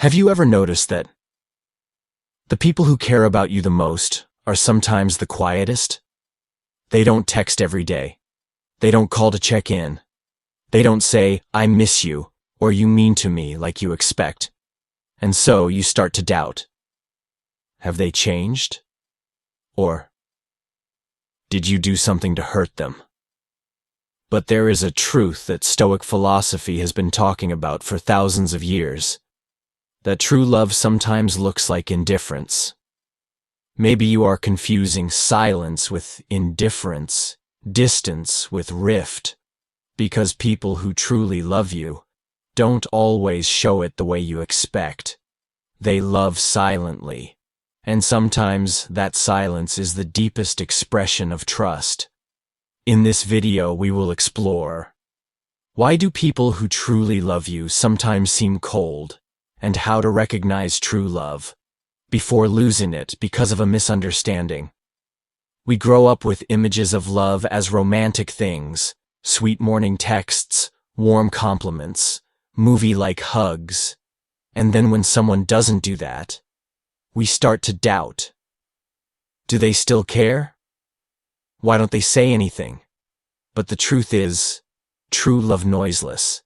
Have you ever noticed that the people who care about you the most are sometimes the quietest? They don't text every day. They don't call to check in. They don't say, "I miss you," or "you mean to me," like you expect. And so you start to doubt. Have they changed? Or did you do something to hurt them? But there is a truth that Stoic philosophy has been talking about for thousands of years. That true love sometimes looks like indifference. Maybe you are confusing silence with indifference, distance with rift, because people who truly love you don't always show it the way you expect. They love silently, and sometimes that silence is the deepest expression of trust. In this video, we will explore: why do people who truly love you sometimes seem cold, and how to recognize true love before losing it because of a misunderstanding. We grow up with images of love as romantic things, sweet morning texts, warm compliments, movie-like hugs, and then when someone doesn't do that, we start to doubt. Do they still care? Why don't they say anything? But the truth is, true love noiseless.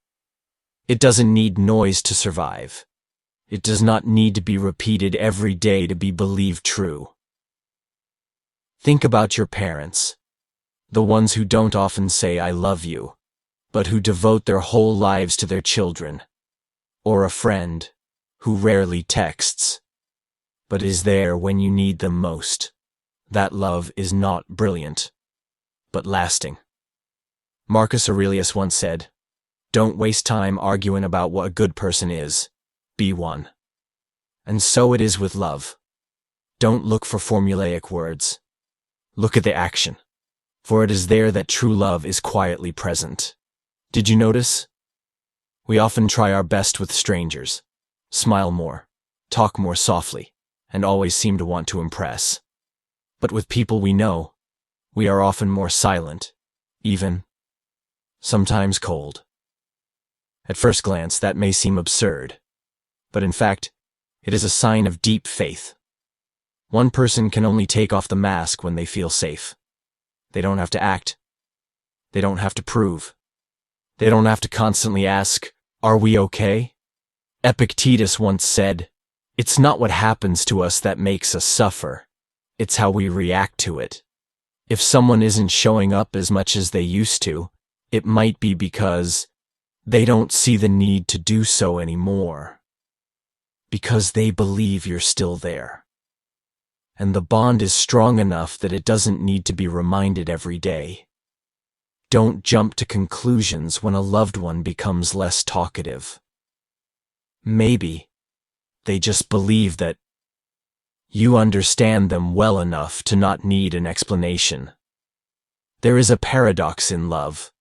It doesn't need noise to survive. It does not need to be repeated every day to be believed true. Think about your parents, the ones who don't often say "I love you," but who devote their whole lives to their children. Or a friend, who rarely texts, but is there when you need them most. That love is not brilliant, but lasting. Marcus Aurelius once said, "Don't waste time arguing about what a good person is. Be one." And so it is with love. Don't look for formulaic words. Look at the action, for it is there that true love is quietly present. Did you notice? We often try our best with strangers, smile more, talk more softly, and always seem to want to impress. But with people we know, we are often more silent, even, sometimes cold. At first glance, that may seem absurd. But in fact, it is a sign of deep faith. One person can only take off the mask when they feel safe. They don't have to act. They don't have to prove. They don't have to constantly ask, "Are we okay?" Epictetus once said, "It's not what happens to us that makes us suffer. It's how we react to it." If someone isn't showing up as much as they used to, it might be because they don't see the need to do so anymore. Because they believe you're still there. And the bond is strong enough that it doesn't need to be reminded every day. Don't jump to conclusions when a loved one becomes less talkative. Maybe they just believe that you understand them well enough to not need an explanation. There is a paradox in love.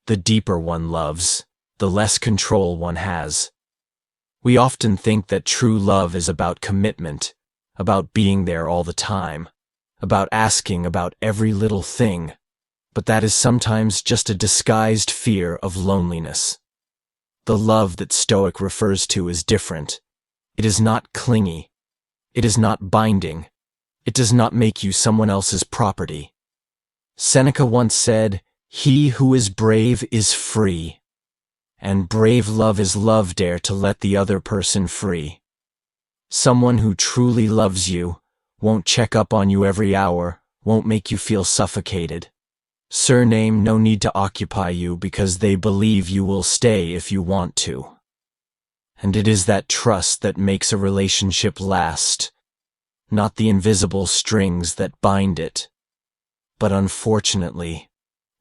The deeper one loves, the less control one has. We often think that true love is about commitment, about being there all the time, about asking about every little thing, but that is sometimes just a disguised fear of loneliness. The love that Stoic refers to is different. It is not clingy. It is not binding. It does not make you someone else's property. Seneca once said, "He who is brave is free." And brave love is love dare to let the other person free. Someone who truly loves you won't check up on you every hour, won't make you feel suffocated. Surname no need to occupy you because they believe you will stay if you want to. And it is that trust that makes a relationship last, not the invisible strings that bind it. But unfortunately,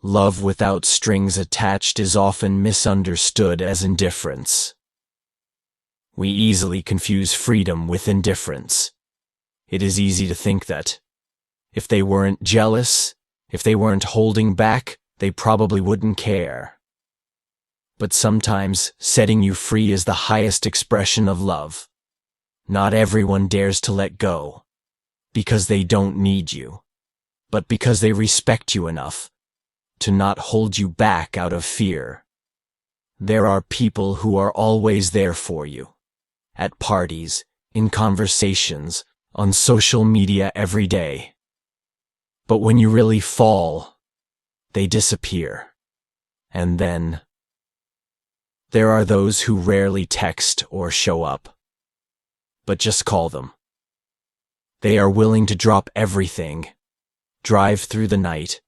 love without strings attached is often misunderstood as indifference. We easily confuse freedom with indifference. It is easy to think that if they weren't jealous, if they weren't holding back, they probably wouldn't care. But sometimes setting you free is the highest expression of love. Not everyone dares to let go, because they don't need you, but because they respect you enough to not hold you back out of fear. There are people who are always there for you, at parties, in conversations, on social media every day. But when you really fall, they disappear. And then there are those who rarely text or show up, but just call them. They are willing to drop everything, drive through the night,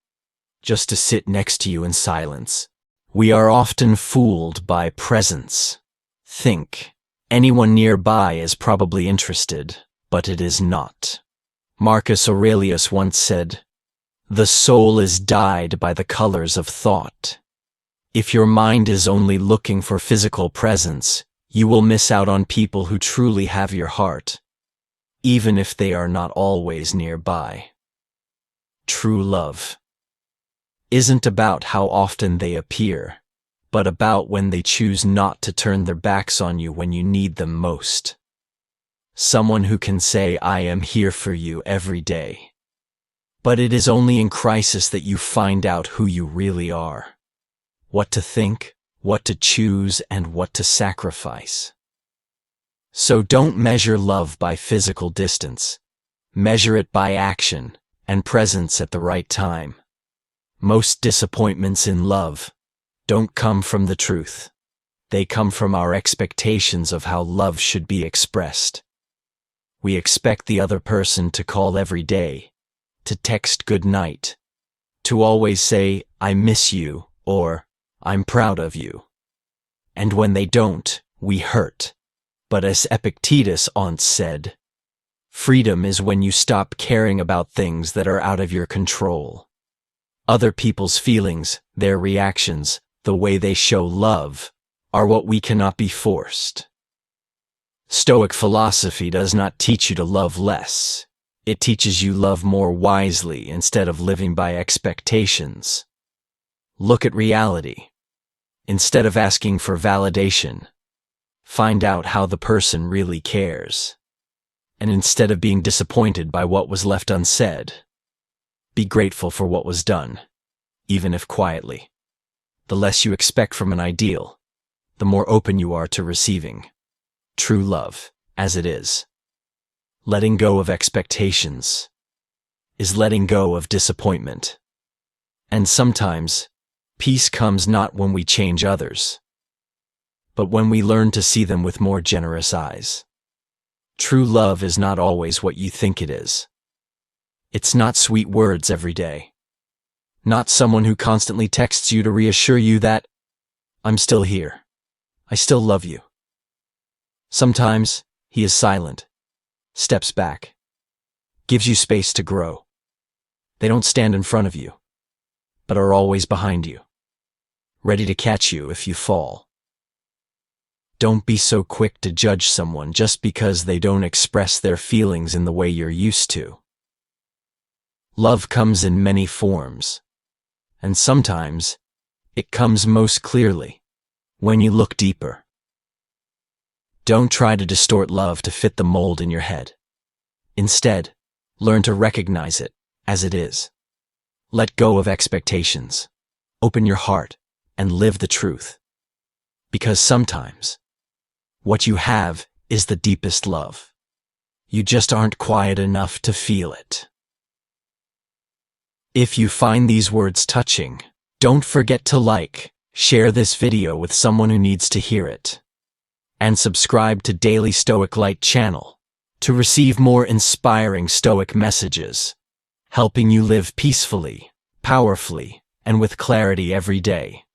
just to sit next to you in silence. We are often fooled by presence. Think anyone nearby is probably interested, but it is not. Marcus Aurelius once said, "The soul is dyed by the colors of thought." If your mind is only looking for physical presence, you will miss out on people who truly have your heart, even if they are not always nearby. True love isn't about how often they appear, but about when they choose not to turn their backs on you when you need them most. Someone who can say, "I am here for you" every day. But it is only in crisis that you find out who you really are. What to think, what to choose, and what to sacrifice. So don't measure love by physical distance. Measure it by action and presence at the right time. Most disappointments in love don't come from the truth. They come from our expectations of how love should be expressed. We expect the other person to call every day, to text good night, to always say, "I miss you," or "I'm proud of you." And when they don't, we hurt. But as Epictetus once said, freedom is when you stop caring about things that are out of your control. Other people's feelings, their reactions, the way they show love, are what we cannot be forced. Stoic philosophy does not teach you to love less. It teaches you love more wisely instead of living by expectations. Look at reality. Instead of asking for validation, find out how the person really cares. And instead of being disappointed by what was left unsaid, be grateful for what was done, even if quietly. The less you expect from an ideal, the more open you are to receiving true love as it is. Letting go of expectations is letting go of disappointment. And sometimes, peace comes not when we change others, but when we learn to see them with more generous eyes. True love is not always what you think it is. It's not sweet words every day. Not someone who constantly texts you to reassure you that, "I'm still here. I still love you." Sometimes, he is silent, steps back, gives you space to grow. They don't stand in front of you, but are always behind you, ready to catch you if you fall. Don't be so quick to judge someone just because they don't express their feelings in the way you're used to. Love comes in many forms, and sometimes it comes most clearly when you look deeper. Don't try to distort love to fit the mold in your head. Instead, learn to recognize it as it is. Let go of expectations, open your heart, and live the truth. Because sometimes, what you have is the deepest love. You just aren't quiet enough to feel it. If you find these words touching, don't forget to like, share this video with someone who needs to hear it, and subscribe to Daily Stoic Light channel to receive more inspiring Stoic messages, helping you live peacefully, powerfully, and with clarity every day.